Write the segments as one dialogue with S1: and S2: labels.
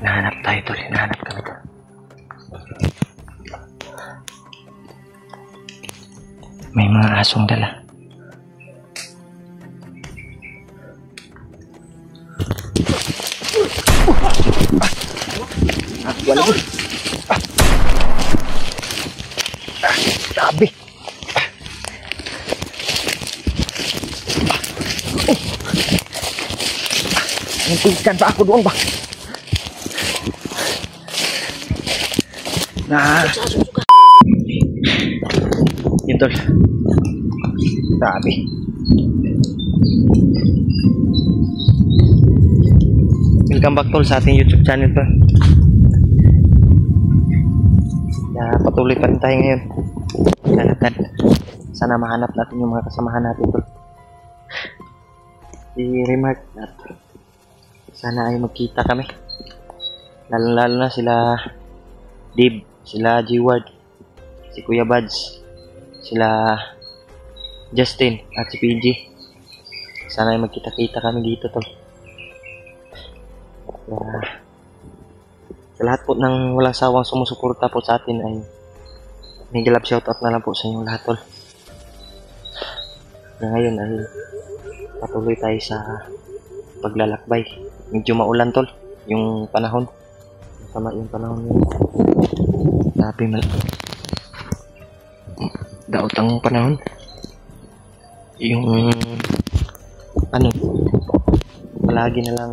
S1: Hinahanap tayo tol, hinahanap kami tol. May mga asong dala. Wala mo. Sabi. Nantikan pa ako doon ba? Yun tol. Sabi. Welcome back tol sa ating YouTube channel tol. Patuloy pa rin tayo ngayon. Lalakad. Sana mahanap natin yung mga kasamahan natin tol. I-remark natin. Sana ay magkita kami. Lalo na sila Dave, sila G-Ward, si Kuya Buds, sila Justin at si PG. Sana ay magkita-kita kami dito tol. Sa lahat po ng walang sawang sumusuporta po sa atin ay mega love shoutout na lang po sa inyong lahat tol. Ngayon ay patuloy tayo sa paglalakbay. Medyo maulan tol yung panahon. Sama yung panahon yun. Sabi mal daot ang panahon. Yung ano, palagi na lang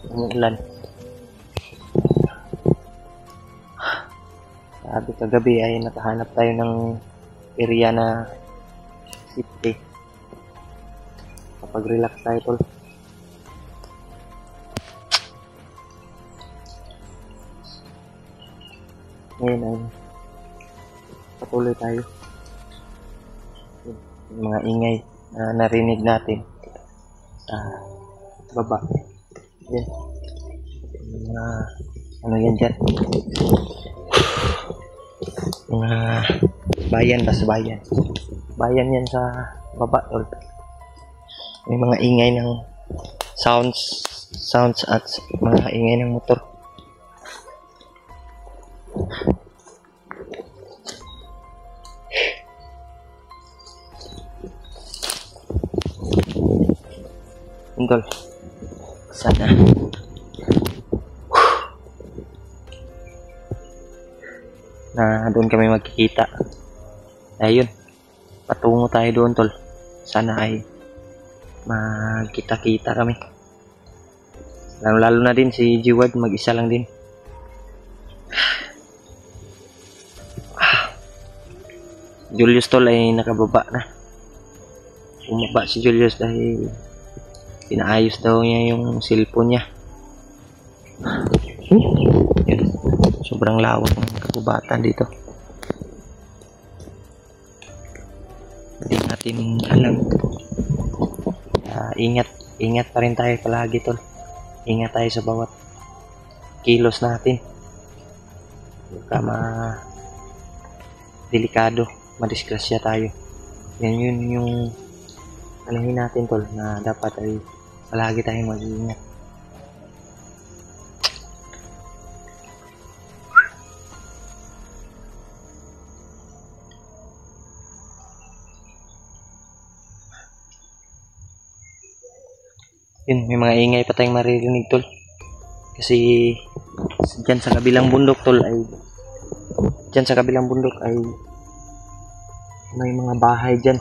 S1: umuulan. Sabi kagabi ay nakahanap tayo ng area na safety. Kapag relax tayo tol. Ngayon ay patuloy tayo. Yung mga ingay na narinig natin sa baba. Yan. Yung mga ano yan dyan. Mga bayan ba sa bayan. Bayan yan sa baba tol. May mga ingay ng sounds at mga ingay ng motor. Tol, sana na doon kami magkikita. Ayun, patungo tayo doon tol. Sana ay magkita-kita kami. Lalo na din si G-Ward, mag-isa lang din. Julius tol ay nakababa na. Bumaba si Julius dahil pinaayos daw niya yung cellphone niya. Yun. Sobrang lawak ng kagubatan dito. Hindi natin alam. Ingat pa rin tayo palagi tol. Ingat tayo sa bawat kilos natin. Baka delikado, madisgrasya tayo. Yun yung anahin natin tol, na dapat ay palagi tayong mag-iingat. Yun, may mga ingay pa tayong maririnig tol. Kasi dyan sa kabilang bundok tol ay may mga bahay dyan.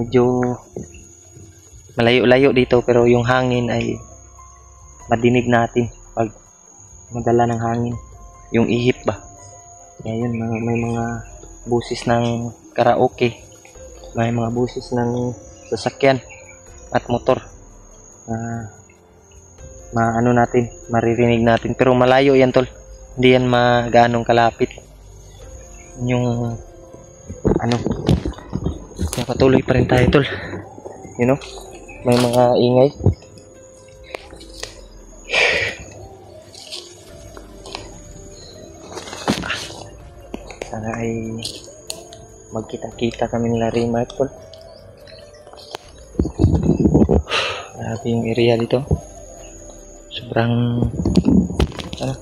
S1: Medyo malayo-layo dito pero yung hangin ay madinig natin pag madala ng hangin. Yung ihip ba? Yan, may mga busis ng karaoke. May mga busis ng sasakyan at motor. Maririnig natin pero malayo yan tol. Hindi yan ganong kalapit. Yung patuloy pa rin tayo tol. You know, may mga ingay. Sana ay magkita-kita kami nila Remark tol. Grabe yung area dito. Sobrang ano.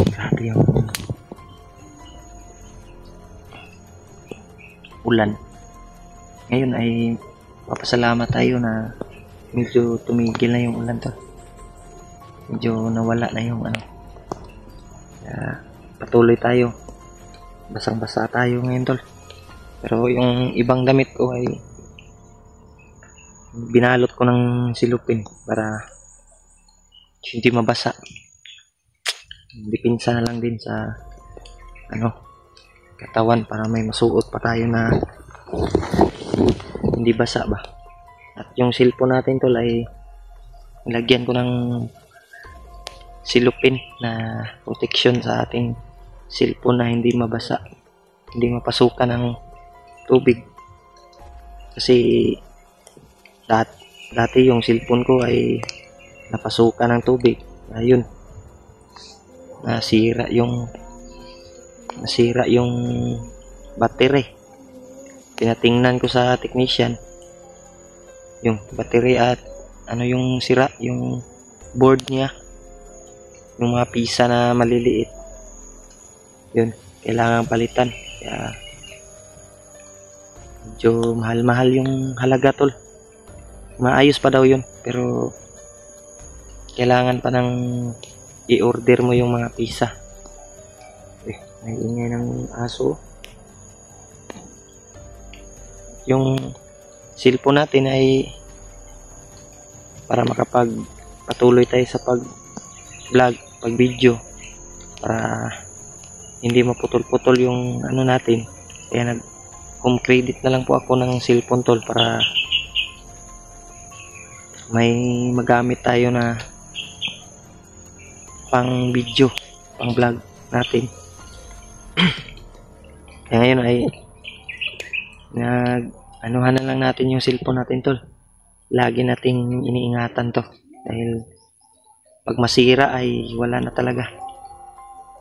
S1: Grabe yung ulan. Ngayon ay papasalamat tayo na medyo tumigil na yung ulan to. Medyo nawala na yung ano. Kaya patuloy tayo. Basang-basa tayo ngayon tol. Pero yung ibang damit ko ay binalot ko ng silupin para hindi mabasa. Dipinsa na lang din sa ano katawan para may masuot pa tayo na hindi basa ba. At yung cellphone natin tol ay nilagyan ko ng silupin na protection sa ating cellphone na hindi mabasa, hindi mapasukan ng tubig. Kasi dati yung cellphone ko ay napasukan ng tubig. Ayun, nasira yung battery. Tinatingnan ko sa technician yung battery at ano yung sira, yung board niya, yung mga pisa na maliliit, yun kailangan palitan. Kaya medyo mahal yung halaga tol. Maayos pa daw yun pero kailangan pa ng i-order mo yung mga pisa. May ingay ng aso. Yung cellphone natin ay para makapagpatuloy tayo sa pag-vlog, pag-video, para hindi maputol-putol yung ano natin. Kaya nag-home credit na lang po ako ng cellphone tol para may magamit tayo na pang video, pang vlog natin. Kaya ngayon ay anuhan na lang natin yung cellphone natin tol. Lagi nating iniingatan to dahil pag masira ay wala na talaga.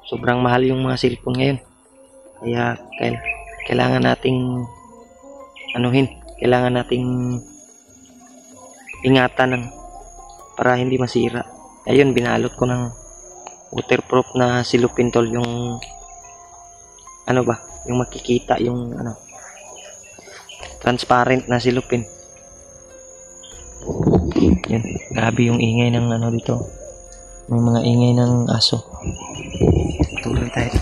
S1: Sobrang mahal yung mga cellphone ngayon. Kaya kailangan nating kailangan nating ingatan para hindi masira. Ayun, binalot ko ng waterproof na silupin tol, yung yung makikita, yung transparent na silupin. Yan, grabe yung ingay ng dito. May mga ingay ng aso. Tuloy tayo.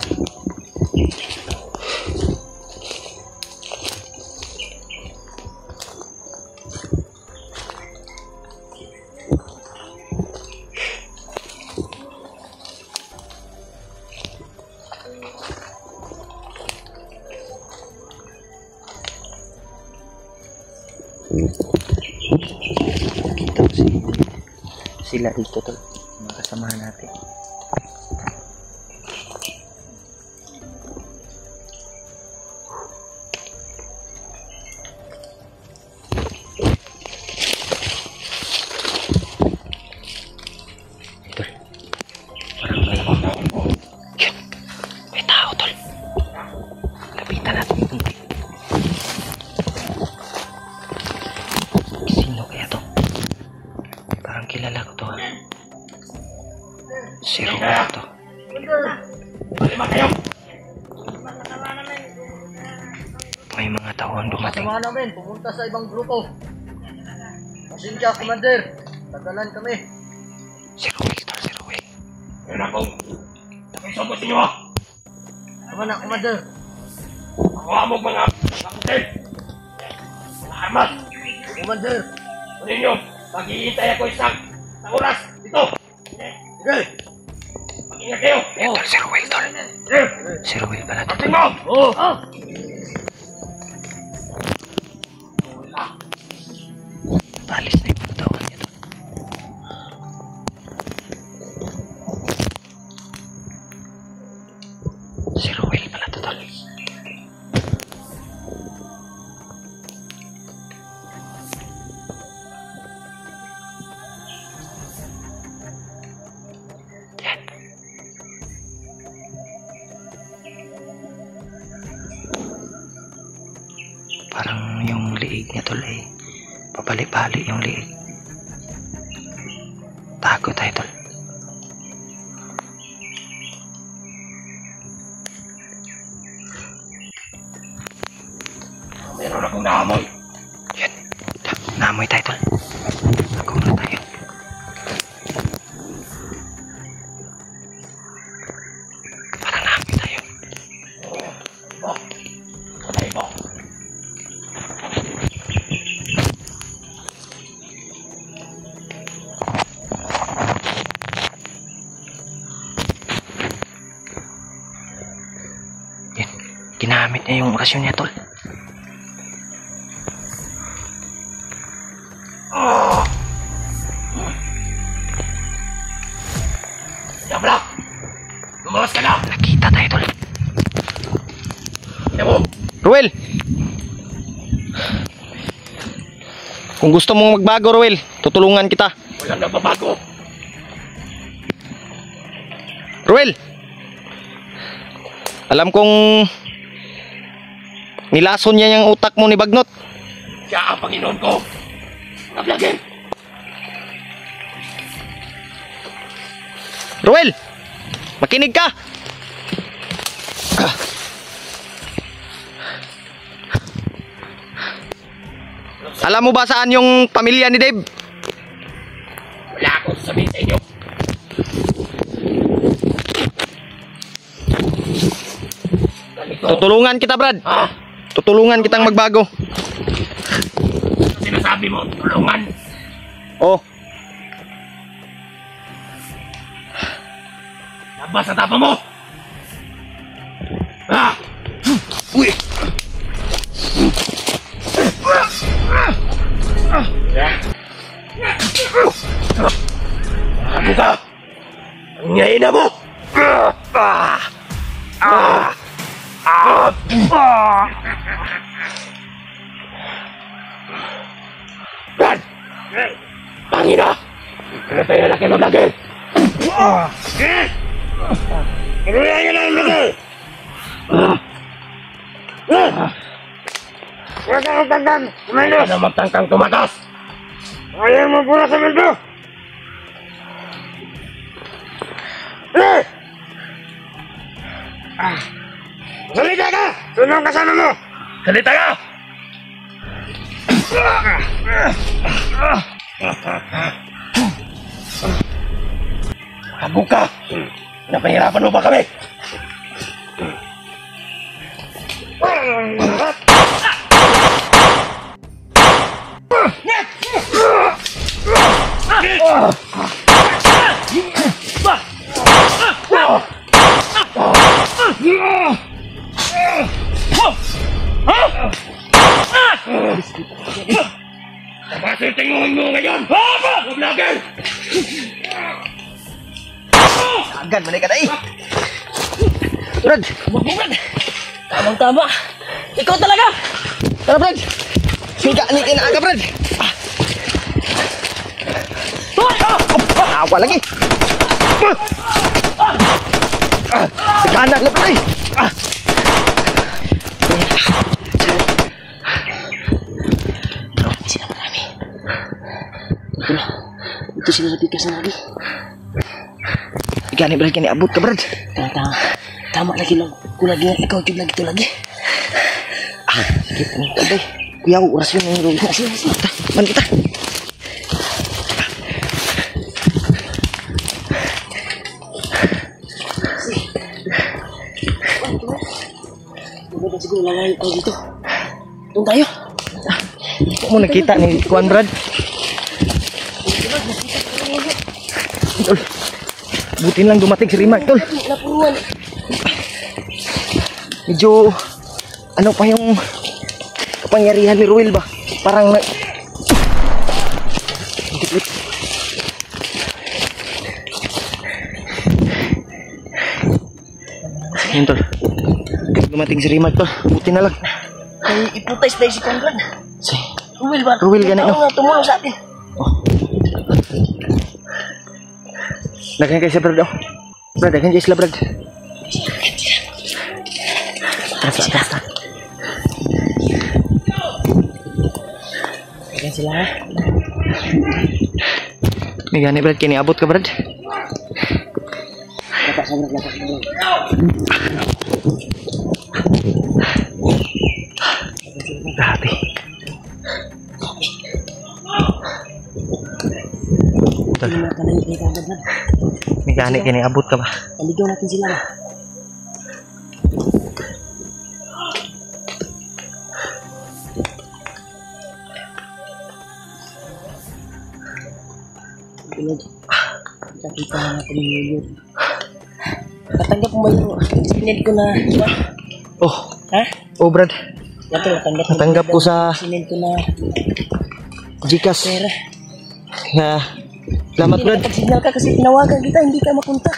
S1: Kita ko sila dito tol, mga kasamahan natin. Tol, parang may tao tol. Lapitan natin. Kilala ko to. Si Romeo to. May mga tawang dumating.
S2: Kasama namin, pumunta sa ibang grupo. Pasensya, Commander. Tagalan kami.
S1: Si Ruel to, si Ruel.
S3: Meron akong nakisabot ninyo ha.
S2: Tama na, Commander.
S3: Makuha mo mga kaputin. Mga armas.
S2: Commander.
S3: Kunin nyo. Mag-iintay ako isang oras dito.
S2: Sige.
S3: Mag-ingat kayo.
S1: Tol, si Ruel tol. Si Ruel pala to.
S3: Ating mo! Oo!
S1: Palis na yung mga tawang niya tol. Si Ruel pala to tol. Parang yung liig niya tol eh. Pabalik-balik yung liig. Tago tayo tol.
S3: Meron akong naamoy.
S1: Yan. Naamoy tayo tol. Tago na tayo. Parang naamoy tayo.
S3: Patay mo.
S1: Yan. Ginamit niya yung orasyon niya tol.
S3: Yablak! Lumawas ka na!
S1: Nakita tayo tol.
S3: Tignan mo!
S1: Ruel! Kung gusto mong magbago Ruel, tutulungan kita.
S3: Walang nagbabago.
S1: Ruel! Alam kong nilason niya yung utak mo ni Bagnot.
S3: Siya ang Panginoon ko. Nablagin!
S1: Ruel! Makinig ka! Alam mo ba saan yung pamilya ni Dave?
S3: Wala akong sabihin sa inyo. Ganito.
S1: Tutulungan kita, Brad.
S3: Ha?
S1: Tutulungan kitang magbago.
S3: Sinasabi mo, tulungan.
S1: Oh,
S3: Labas sa tapa mo! Ha?
S1: uy!
S3: Ano ka? Ang ngayon mo! Brad! Pangina! Ano tayo na laki ng lagay? Ano na yan ang lagay? Huwag kang magtangkang! Kumalos! Huwag kang magtangkang tumatas! Ayaw mo pula sa mundo! Salita ka! Sino ang kasama mo? Salita ka! Habog ka! Napahirapan mo ba kami? Tapasin tingin mo ngayon! Huwag lagay!
S1: Agad, balik ka na eh! Brad!
S2: Brad! Tamang-tama! Ikaw talaga!
S1: Tara, Brad! Siga, nikin na aga, Brad! Awa lagi! Siga, anak na, Brad!
S2: Sila marami. Ito sila nabigas na lagi.
S1: Gani, Brad, kani abot ka, Brad!
S2: Tama lagi lang. Kung lagi nga, ikaw yung lagi ito lagi.
S1: Sige, ano ka, Brad? Kuya, orasyon na yung Ruel. Sige, man kita!
S2: Maganda siguro lalayo tayo dito. Doon tayo.
S1: Hindi mo nakita ni Kuan, Brad. Tol, buti lang dumating si Rimac, Tol.
S2: Napuruan.
S1: Medyo, ano pa yung kapangyarihan ni Ruel ba? Parang na... Yun, Tol. Dumating si Rimac, Tol. Buti na lang.
S2: Ay, iputay si Conrad.
S1: Si
S2: Ruel ba?
S1: Ruel ganun,
S2: Ikaw nga tumulong sa atin.
S1: Daghan kayo sa Brad, oh. Brad, daghan kayo sila, Brad. Atras.
S2: sila ha.
S1: May gani Brad, kiniabot ka Brad.
S2: Lakas na Brad.
S1: Grabe. Tol,
S2: Hindi na kanay kita Brad.
S1: may gani kiniabot ka ba?
S2: Paligaw natin sila na. Bilog. Kita natin yung yun. Natanggap mo ba yung sinend ko na iba?
S1: Oh,
S2: Ha?
S1: oh Brad.
S2: Yato,
S1: Natanggap ko sa
S2: sinend ko na
S1: Gcash.
S2: pera.
S1: Yeah. Salamat Brad.
S2: Nakapag-signal ka kasi tinawagan kita, hindi ka makontak.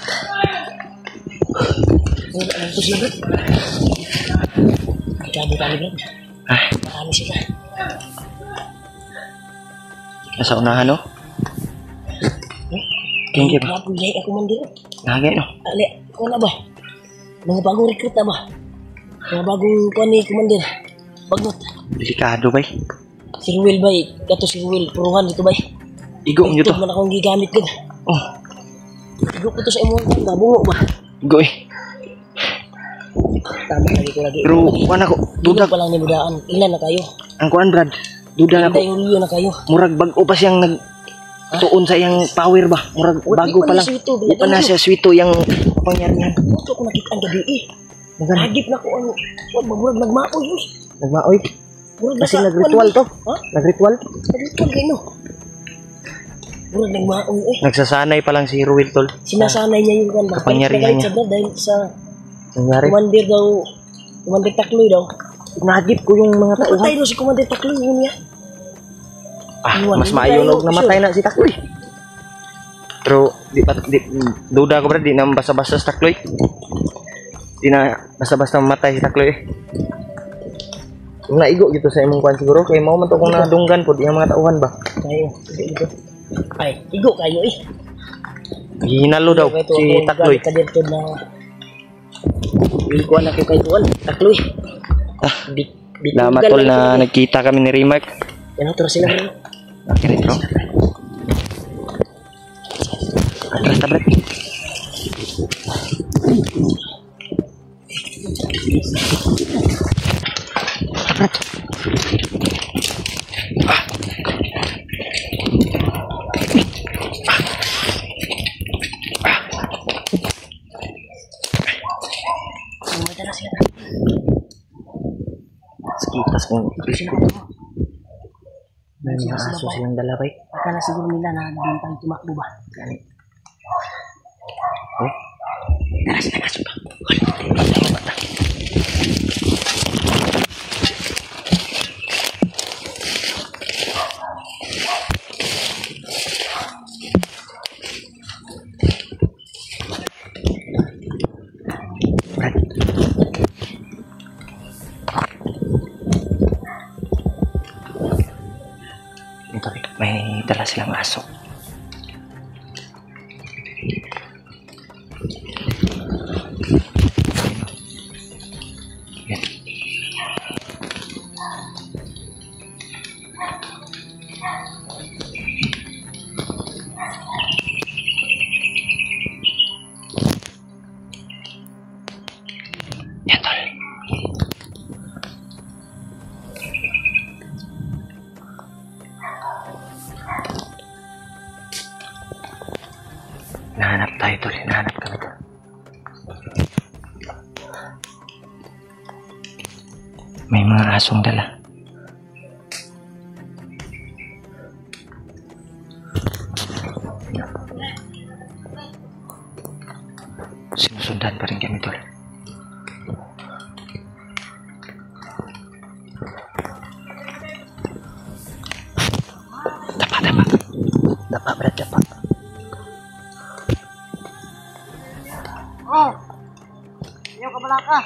S2: Ano ito sila Brad? Kami Brad.
S1: Ah,
S2: Marami sila.
S1: nasa unahan no? Thank you ba?
S2: Napagay ako man din.
S1: Nagay no?
S2: Ali, ako na ba? Mga bagong recruit na ba? Mga bagong kuha ni Commander. Bagot.
S1: Delikado ba?
S2: Si Ruel ba? Kato si Ruel. Puruhan dito ba?
S1: Igo nyo to.
S2: Ito man akong gigamit ko.
S1: Oh,
S2: Igo ko to sa imong kan. Bungo ba?
S1: igo eh.
S2: Tama lagi ko lagi.
S1: Pero, kuhan ako, duda.
S2: Duda pa lang ni Budaan. Ilan na kayo?
S1: Ang kuhan Brad, duda na
S2: Hindi
S1: ako.
S2: yung Rio na kayo.
S1: Murag bago pa siyang tuon sa iyang power ba? Murag bago pa lang. Di pa na siya swito yung pangyarihan.
S2: Ito ko nakita ang gabi eh. Nagagip na ko ano. Huwag magmurag nagmaoy yun.
S1: Nagmaoy.
S2: Murag
S1: Kasi nagritual to.
S2: Ha?
S1: Nagritual.
S2: Nagritual kayo no. Murag nagmaoy eh.
S1: Nagsasanay pa lang si Ruel tol.
S2: Sinasanay niya yung kan.
S1: Kapangyarihan niya.
S2: Dahil sa
S1: Nangyari.
S2: Commander daw. Commander Takloy daw.
S1: Nagip ko yung mga tauhan.
S2: Napatay daw si Commander Takloy yun niya.
S1: Ah, mas maayo na namatay na si Takloy. Pero duda ko Brad, di na basta-basta si Takloy. Di na basta-basta mamatay si Takloy. Kung naigo gitu sa imong kwan siguro kay mao man to kung nadunggan po di ang mga tauhan ba.
S2: Kayo. Igo. Ay, igo kayo eh.
S1: Hinalo daw si Takloy.
S2: Kadito na ikuan na kayo tuan. Takloy.
S1: Ah, salamat tol na nagkita kami ni Remark.
S2: Yan terus sila bro.
S1: Okay, bro. Atras tablet.
S2: Madala sila.
S1: Sekitas kung may mga aso silang dala bay.
S2: Akala siguro nila na bintang tumakbo ba?
S1: Oh?
S2: Tara sila kaso ba?
S1: Brad. Ito, may dala silang aso. Yan. Yan, tol. Nahanap tayo tol, nahanap kami tol. May mga asong dala. Sinusundan pa rin kami tol. Dapa, dapa. Dapa, Brad, dapa.
S2: Oh! Ayaw ka pala ka!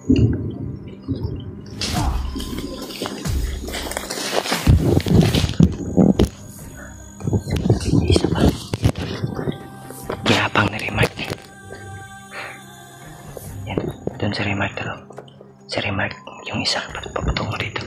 S1: Isa pa. Ginapang na Remark. Yan. Doon si Remark talo. Si Remark yung isa. Papatungo dito.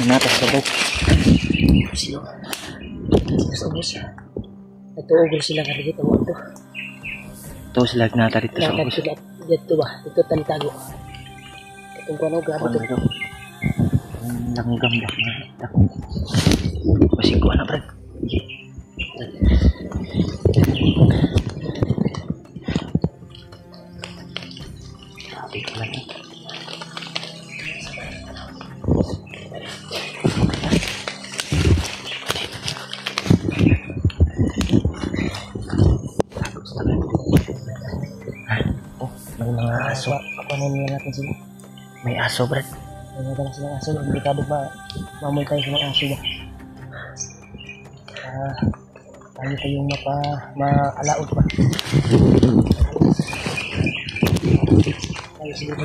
S1: Natas ka ba?
S2: Sino? Sa ubos. Nagtuugol sila karigit ang wato.
S1: Ito sila gnata dito sa
S2: Nakad
S1: ubos.
S2: sila dito ba? Ito tanitago. Itong kuno grabe to.
S1: Langgam dah. Masih ko na, Brad. Grabe ka lang. Oh, may mga aso.
S2: Paano nila natin sila?
S1: May aso, Brad.
S2: May nadala silang aso. Delikado ba? Mamoy tayo sa mga aso ba? Tayo kayong maalaot ba? Tayo siguro.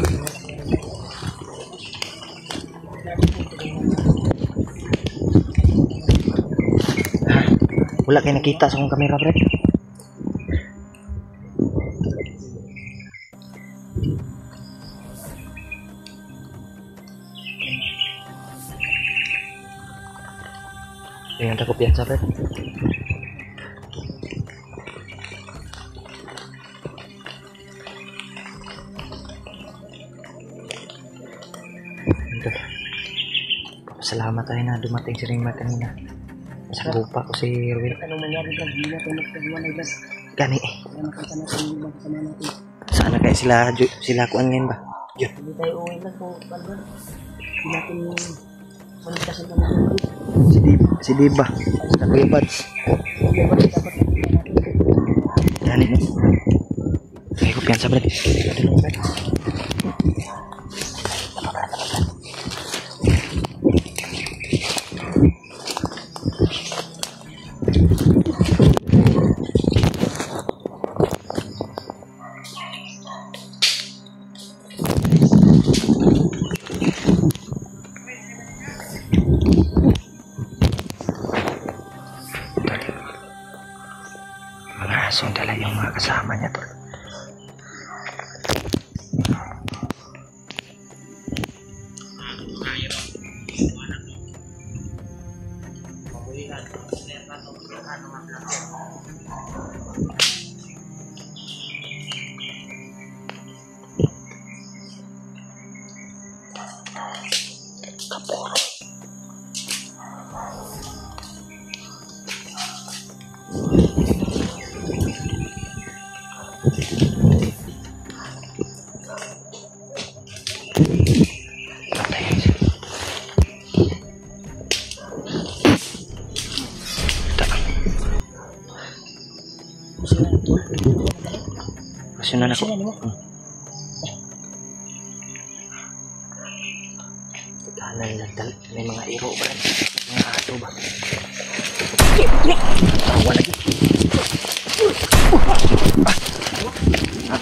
S1: Wala kayo nakita sa akong kamera, Brad. Ayan, takop yan sa Brad. Salamat tayo na dumating si Raymar kanina. Sa lupa ko si Erwin.
S2: Anong nangyari ba? Hindi natin nagpagawanay ba?
S1: Gani.
S2: Kaya nakita natin yung mga kasama natin.
S1: Saan na kayo sila kuan ngayon ba? Yun.
S2: Hindi tayo uwi lang kung ano. Hindi natin yung manitasan pa natin.
S1: Si Diba. Sa Kuya Bads.
S2: Hindi ba dapat
S1: Gani mo. May kumpiyansa, Brad. Mga asong dala yung mga kasama niya, tol. Kaporo. Pasyonan ako. Tahanan lang tal. May mga iro ba? Mga ato ba? Tawa lagi.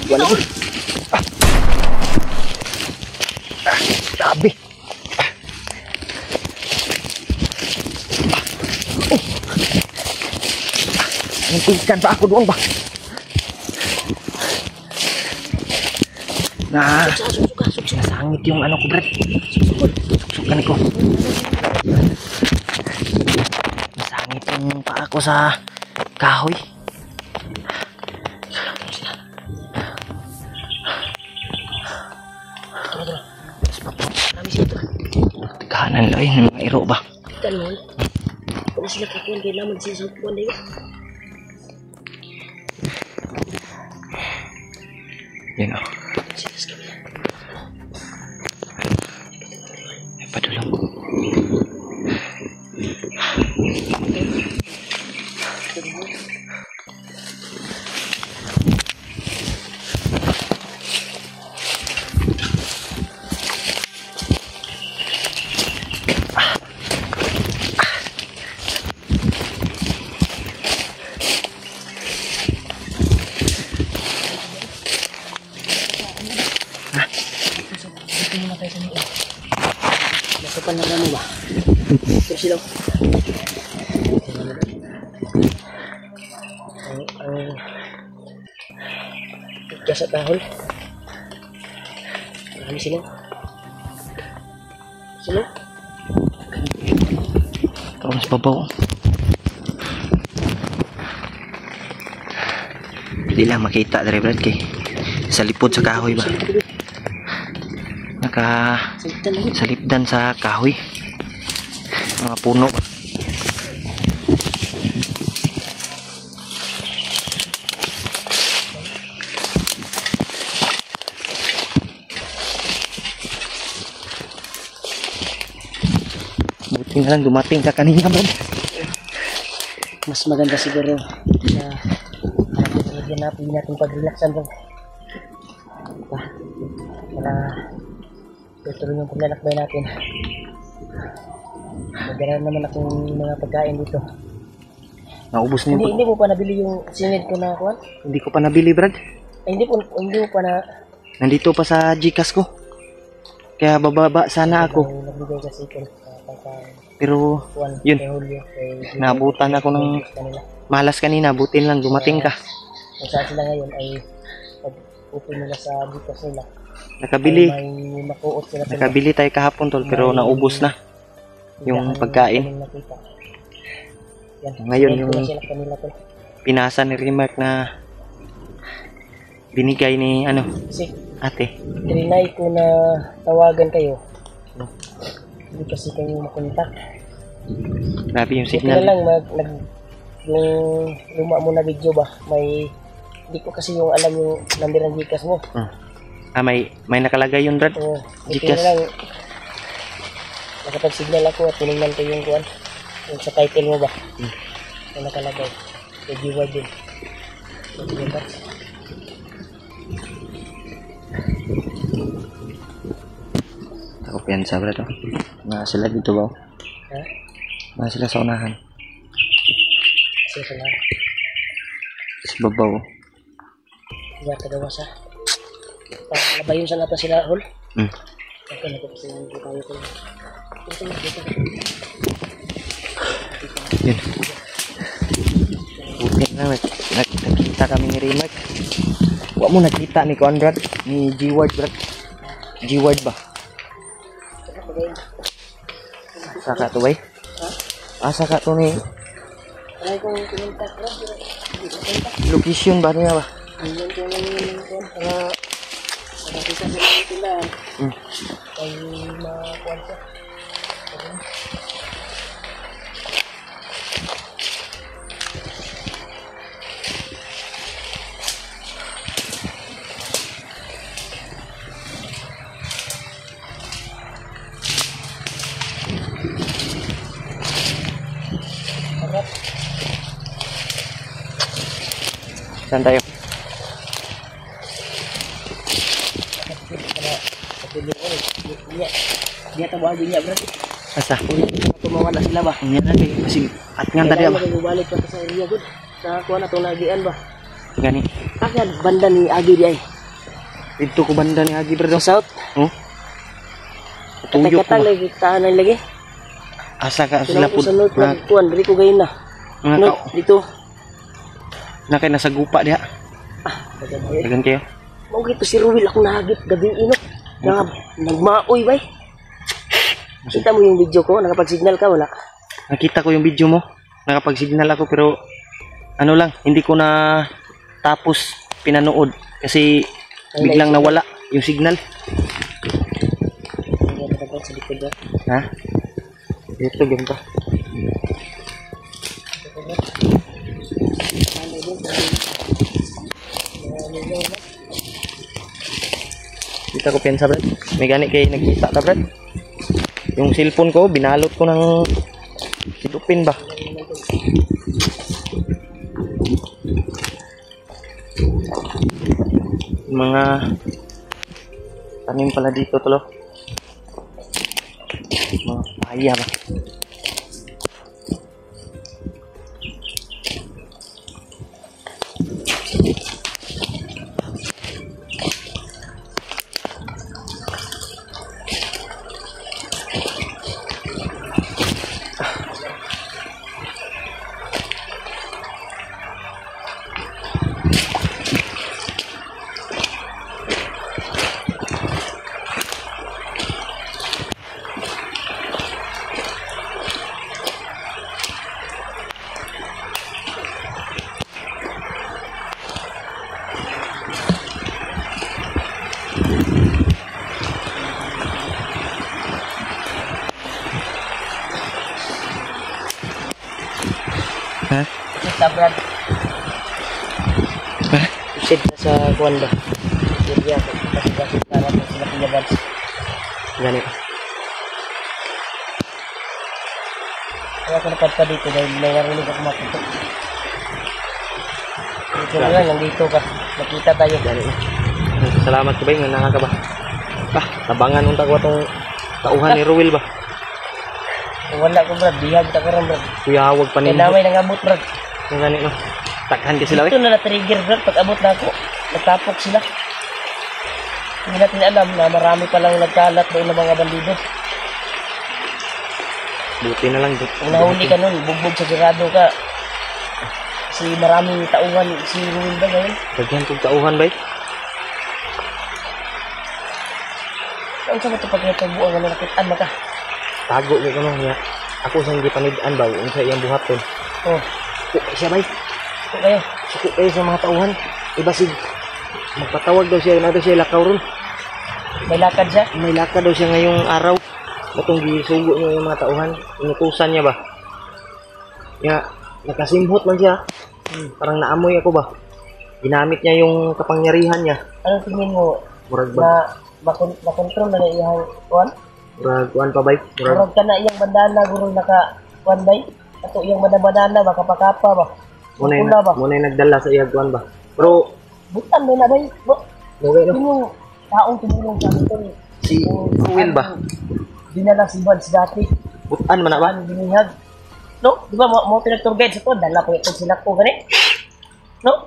S1: Wala ko. Sabi. Nantikan pa ako doon ba? Nasangit yung ano ko, Brad. Suksukan ko. Nasangit yung paa ko sa kahoy.
S2: Marami sila to.
S1: Kanan lang yun, mga iro ba?
S2: Kanon. Kung sila kakuan, kailangan sila sa kuan na yun.
S1: Yan o.
S2: Sila sa kabila.
S1: Ay, padulong.
S2: Nasupan na mo ba? Terus sila. Ang jasa tahol. Marami sila. Sila.
S1: Tapos babaw. Hindi lang makita dari Brad kay sa lipod sa kahoy ba? Salipdan sa kahoy. Mga puno. Buti na lang dumating ka kanina, Brad.
S2: Mas maganda siguro sa lagyan natin pag-relaxan doon. Para tutuloy yung paglalakbay natin. Magdala naman akong mga pagkain dito.
S1: Naubos na yung
S2: Hindi mo pa nabili yung singid ko na kuwan?
S1: Hindi ko pa nabili, Brad.
S2: Ay, hindi mo pa na...
S1: Nandito pa sa Gcash ko. Kaya bababa sana ako.
S2: Nagbigay kasi ko
S1: Pero
S2: kuwan.
S1: yun,
S2: Kay Julio.
S1: nabutan ako ng malas kanina. Buti lang dumating ka.
S2: Kung saan sila ngayon ay pag-open nila sa Gcash nila.
S1: Nakabili.
S2: Ay, may makuot sila.
S1: Nakabili tayo kahapon, tol. Pero naubos na yung pagkain.
S2: Yan.
S1: Ngayon
S2: Sila
S1: yung
S2: sila kanila to.
S1: pinasa ni Remark na binigay ni
S2: Kasi
S1: ate.
S2: trinay ko na tawagan kayo. Hindi kasi kayo makontak.
S1: Grabe yung
S2: Buti na
S1: signal.
S2: lang yung luma mo na video ba, may hindi ko kasi yung alam yung number ng Gcash mo.
S1: May nakalagay yun, Brad.
S2: So, buti
S1: Gcash.
S2: na lang nakapag-signal ako at tinignan ko yung kuwan. Yung sa title mo ba? Yung nakalagay. Kay G-Word din.
S1: Ako piyansa, Brad. Mga sila dito ba?
S2: Ha?
S1: Mga sila sa unahan.
S2: Kasi sila.
S1: Sa babaw.
S2: Diba tagawas ha? Labayon sa natin sila, Hol? Okay, nagpapasinan ko tayo ko.
S1: Yun. Buti na nakita kami ni Remark. Huwag mo nakita ni Conrad, ni G-Word, Brad. G-Word ba? Saka to ba? Saka to ni
S2: Ay, kung kumintak lang,
S1: location ba niya ba?
S2: ayun ko lang yung kuwan para kita sa mga tindahan. Ay, makuwan siya.
S1: Saan tayo?
S2: Dia tahu niya berarti.
S1: Asa?
S2: Tumawan na sila ba?
S1: Yan na di. Kasi at nga tadi ba?
S2: Balik pa sa area gud. Sa kuan atong lagian ba?
S1: Gani.
S2: Akan banda ni Agi di ay.
S1: Dito ko banda ni Agi, Brad.
S2: Sa south.
S1: Oh. Tuyok ko
S2: Katang
S1: ba?
S2: lagi tahanan lagi.
S1: Asa ka sila po.
S2: Sa north na kuan diri ko gayon na.
S1: Mga
S2: No,
S1: tao.
S2: dito.
S1: Na kay nasa gupa diha.
S2: Dagan
S1: Dagan kayo.
S2: mo gito si Ruel ako nahagit gabi ino. Nagmaoy bay. Kita mo yung video ko, nakapag-signal ka wala?
S1: Nakita ko yung video mo. Nakapag-signal ako pero ano lang, hindi ko na tapos pinanood kasi biglang nawala yung signal.
S2: Brad, sa likod Brad.
S1: Ha? Dito ganito. Kita ko pensa Brad. May gani kay nagkita ka Brad. Yung cellphone ko binalot ko ng silupin ba. Mga tanim pala dito tulo. Mga paya ba. Ha?
S2: Kita Brad.
S1: Ha?
S2: Isid na sa kuwan ba? Sirya, kasi sarap na sila Kuya Buds.
S1: Gani.
S2: Kaya ako napadpa dito dahil may narinig ako makita. Dito na lang, nandito ka. Nakita tayo.
S1: Gani. Salamat ka ba yung nanaka ka ba? Tabangan nung tagwa tong tauhan ni Ruel ba?
S2: Wala ko Brad, dihag ta karon Brad.
S1: Kuya huwag pa
S2: Kaya
S1: ninyo.
S2: namay nang abot Brad.
S1: Yung gani no. Takhan ka sila
S2: Ito na na-trigger Brad, pag abot na ako. Nagtapok sila. Hindi natin alam na marami palang nagkalat doon ng mga bandido.
S1: Buti na lang.
S2: Kung nahuli ka nun, bugbog sa sigurado ka. Kasi maraming tauhan si Ruel ba ngayon?
S1: Daghan kong tauhan ba?
S2: Saan sa ito pag nagtabuan ka na nakitaan maka?
S1: Tago ko no niya. Ako sa hindi panidaan ba unsa iyang buhaton.
S2: Oh,
S1: Siya bay.
S2: ito kayo.
S1: Suko kayo sa mga tauhan. Ibasig. Magpatawag daw siya na daw siya lakaw ron.
S2: May lakad siya?
S1: May lakad daw siya ngayong araw. Matong gisugo niya yung mga tauhan. Inutusan niya ba? Nga, nakasimhot man siya. Parang naamoy ako ba? Ginamit niya yung kapangyarihan niya.
S2: Anong tingin mo
S1: Murag ba?
S2: na makontrol na iyang kuwan?
S1: Murag kuan pa bay? Murag
S2: Murag ka na iyang bandana, guro naka kuwan bay? Ato iyang bandana ba, kapakapa ba? Pula ba?
S1: muna yung nagdala sa iyang kuan ba? Pero,
S2: Butan ba na bay?
S1: okay no?
S2: Yung taong tumulong sa amin
S1: Si Ruel ba?
S2: dinala si Buds dati.
S1: Butan man na ba?
S2: Ano binihag? No? Di ba mo pinag-tour guide sa to? Dala ko ito sila ko gani? No?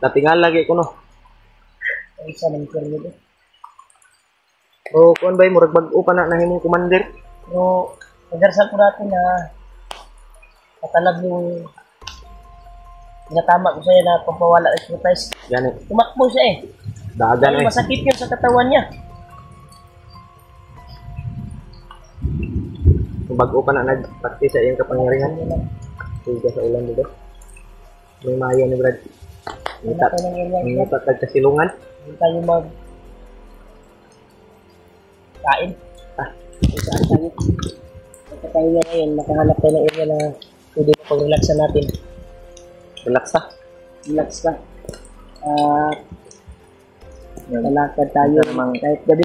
S1: Tatingal lagi ko no.
S2: Ay, isa naman ko rin ito.
S1: O kuan bay? Murag bag-o pa na nahimong commander.
S2: Pero, nag-arsal ko dati na katalag yung natama ko sa'yo na pampawala exercise.
S1: Gani.
S2: Tumakbo siya eh.
S1: Dagan
S2: Ay,
S1: eh.
S2: masakit yun sa katawan niya.
S1: Bago pa na nag-practice sa iyang kapangyarihan. Tuga sa ulan dito. May maya ni Brad. Minta tagkasilungan.
S2: Hindi tayo kain. Saan tayo? Pagka tayo na ngayon, makahanap tayo ng area na pwede mapag-relaxan natin.
S1: Relax ha.
S2: Relax ka. Lalakad tayo kahit gabi.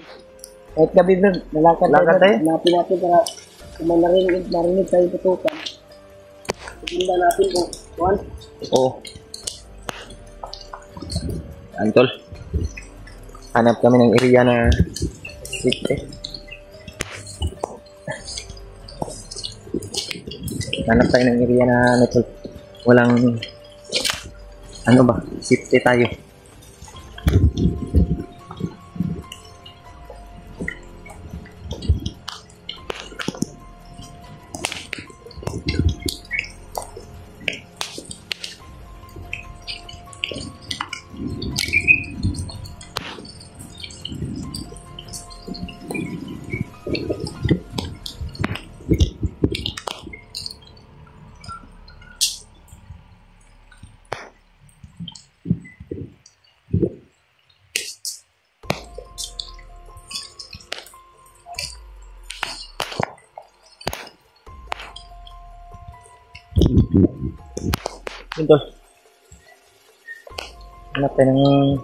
S2: Kahit gabi, bro. Lalakad tayo. Hanapin natin para kung may narinig tayo tutukan. Tignan natin kung kuhan.
S1: Oo. Antol. Hanap kami ng area na safety. Hanap tayo ng area na ano tol. Walang ano ba? Safety tayo. Ito. Hanap tayo ng